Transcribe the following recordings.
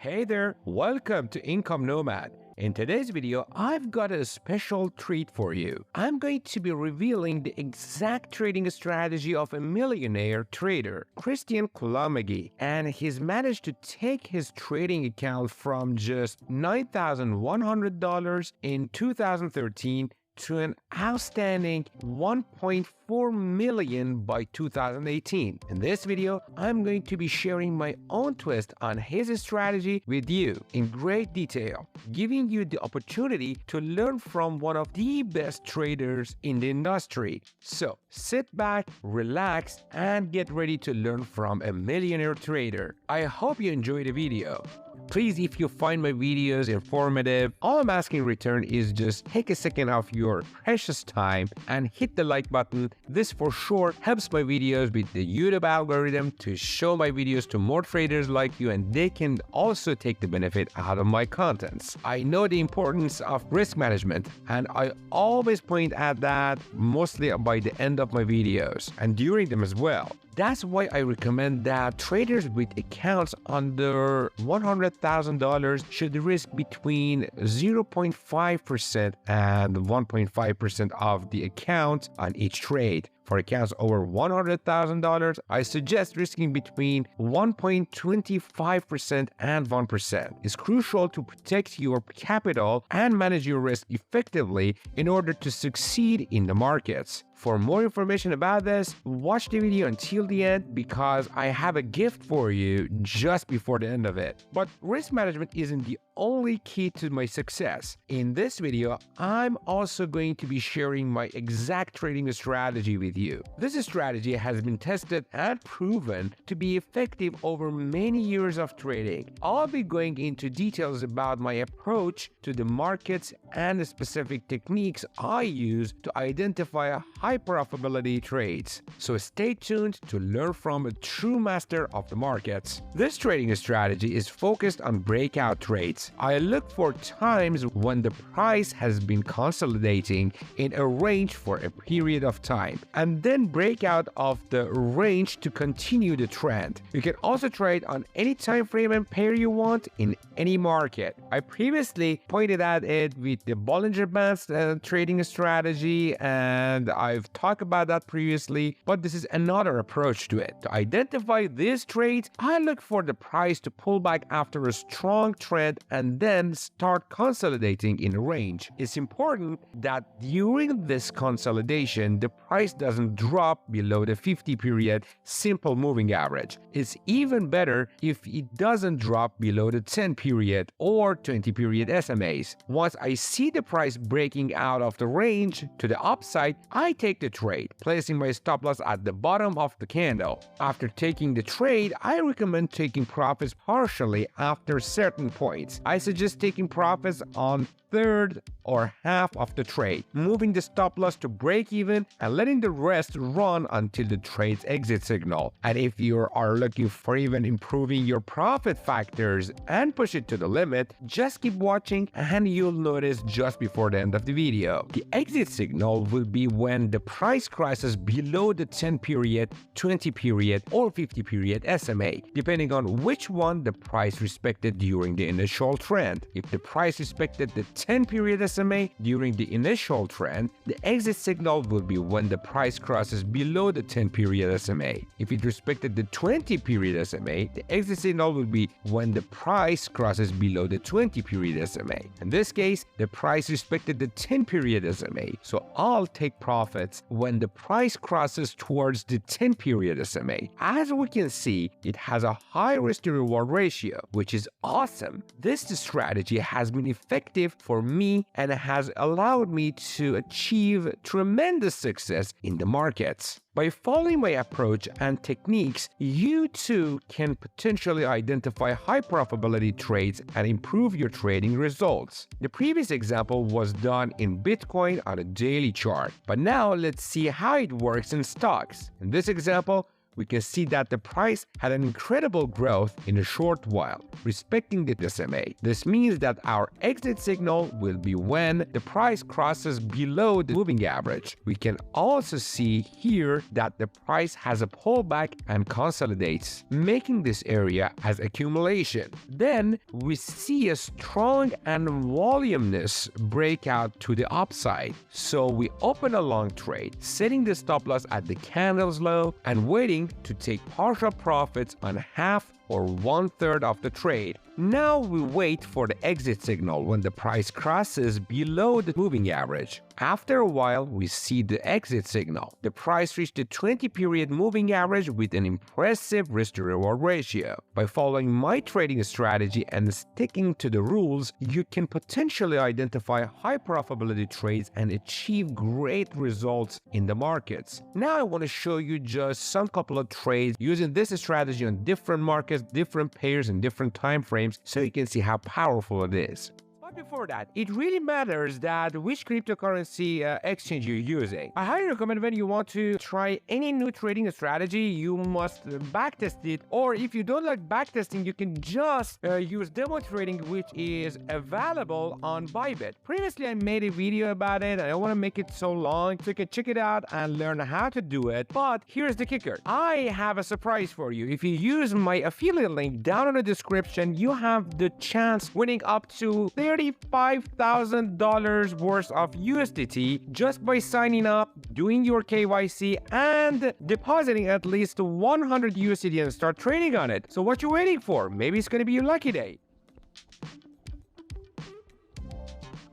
Hey there, welcome to Income Nomad. In today's video, I've got a special treat for you. I'm going to be revealing the exact trading strategy of a millionaire trader, Kristjan Kullamägi, and he's managed to take his trading account from just $9,100 in 2013 to an outstanding $1.4 million by 2018. In this video, I'm going to be sharing my own twist on his strategy with you in great detail, giving you the opportunity to learn from one of the best traders in the industry. So sit back, relax, and get ready to learn from a millionaire trader. I hope you enjoy the video. Please, if you find my videos informative, all I'm asking in return is just take a second of your precious time and hit the like button. This for sure helps my videos with the YouTube algorithm to show my videos to more traders like you, and they can also take the benefit out of my contents. I know the importance of risk management, and I always point at that mostly by the end of my videos and during them as well. That's why I recommend that traders with accounts under $100,000 should risk between 0.5% and 1.5% of the account on each trade. For accounts over $100,000, I suggest risking between 1.25% and 1%. It's crucial to protect your capital and manage your risk effectively in order to succeed in the markets. For more information about this, watch the video until the end because I have a gift for you just before the end of it. But risk management isn't the only key to my success. In this video, I'm also going to be sharing my exact trading strategy with you. This strategy has been tested and proven to be effective over many years of trading. I'll be going into details about my approach to the markets and the specific techniques I use to identify high profitability trades. So stay tuned to learn from a true master of the markets. This trading strategy is focused on breakout trades. I look for times when the price has been consolidating in a range for a period of time and then break out of the range to continue the trend. You can also trade on any time frame and pair you want in any market. I previously pointed at it with the Bollinger Bands trading strategy, and I've talked about that previously, but this is another approach to it. To identify these trades, I look for the price to pull back after a strong trend and then start consolidating in a range. It's important that during this consolidation, the price doesn't drop below the 50-period simple moving average. It's even better if it doesn't drop below the 10-period or 20-period SMAs. Once I see the price breaking out of the range to the upside, I take the trade, placing my stop loss at the bottom of the candle. After taking the trade, I recommend taking profits partially after certain points. I suggest taking profits on third or half of the trade, moving the stop loss to break even and letting the rest run until the trade's exit signal. And if you are looking for even improving your profit factors and push it to the limit, just keep watching and you'll notice just before the end of the video. The exit signal will be when the price crosses below the 10-period, 20-period, or 50-period SMA, depending on which one the price respected during the initial trend. If the price respected the 10-period SMA during the initial trend, the exit signal will be when the price crosses below the 10-period SMA. If it respected the 20-period SMA, the exit signal will be when the price crosses below the 20-period SMA. In this case, the price respected the 10-period SMA, so I'll take profits when the price crosses towards the 10-period SMA. As we can see, it has a high risk to reward ratio, which is awesome. This strategy has been effective for me and has allowed me to achieve tremendous success in the markets. By following my approach and techniques, you too can potentially identify high profitability trades and improve your trading results. The previous example was done in Bitcoin on a daily chart, but now let's see how it works in stocks. In this example, we can see that the price had an incredible growth in a short while, respecting the SMA. This means that our exit signal will be when the price crosses below the moving average. We can also see here that the price has a pullback and consolidates, making this area as accumulation. Then we see a strong and voluminous breakout to the upside. So we open a long trade, setting the stop loss at the candle's low and waiting to take partial profits on half or 1/3 of the trade. Now we wait for the exit signal when the price crosses below the moving average. After a while, we see the exit signal. The price reached the 20-period moving average with an impressive risk-to-reward ratio. By following my trading strategy and sticking to the rules, you can potentially identify high profitability trades and achieve great results in the markets. Now I want to show you just some couple of trades using this strategy on different markets, different pairs, and different time frames so you can see how powerful it is. But before that, it really matters that which cryptocurrency exchange you're using. I highly recommend when you want to try any new trading strategy, you must backtest it. Or if you don't like backtesting, you can just use demo trading, which is available on Bybit. Previously, I made a video about it. I don't want to make it so long, so you can check it out and learn how to do it. But here's the kicker. I have a surprise for you. If you use my affiliate link down in the description, you have the chance winning up to $35,000 worth of USDT just by signing up, doing your KYC, and depositing at least 100 USDT and start trading on it. So what you waiting for? Maybe it's going to be your lucky day.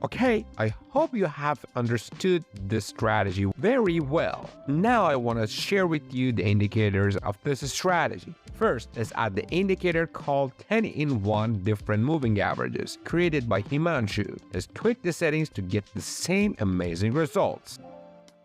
Okay, I hope you have understood this strategy very well. Now I want to share with you the indicators of this strategy. First is at the indicator called 10-in-1 different moving averages created by Himanshu. Let's tweak the settings to get the same amazing results.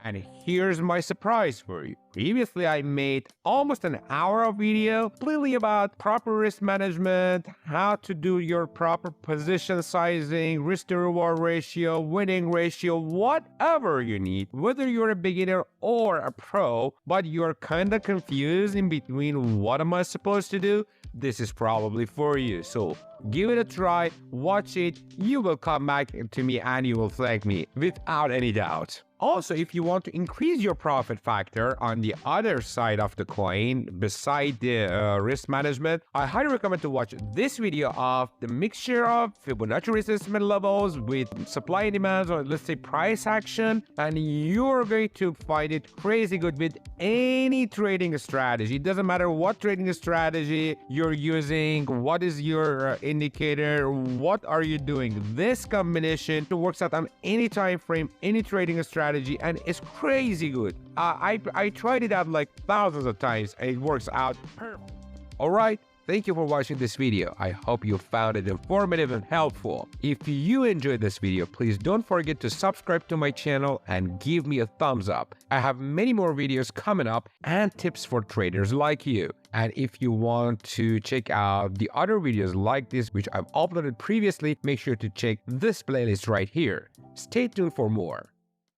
And here's my surprise for you. Previously, I made almost an hour of video completely about proper risk management, how to do your proper position sizing, risk to reward ratio, winning ratio, whatever you need, whether you're a beginner or a pro, but you're kind of confused in between what am I supposed to do, this is probably for you. So give it a try, watch it, you will come back to me and you will thank me without any doubt. Also, if you want to increase your profit factor on the other side of the coin, beside the risk management, I highly recommend to watch this video of the mixture of Fibonacci resistance levels with supply and demand, or let's say price action, and you're going to find it crazy good with any trading strategy. It doesn't matter what trading strategy you're using, what is your indicator, what are you doing. This combination works out on any time frame, any trading strategy, and it's crazy good. I tried it out like thousands of times and it works out perfect. Alright, thank you for watching this video. I hope you found it informative and helpful. If you enjoyed this video, please don't forget to subscribe to my channel and give me a thumbs up. I have many more videos coming up and tips for traders like you. And if you want to check out the other videos like this, which I've uploaded previously, make sure to check this playlist right here. Stay tuned for more.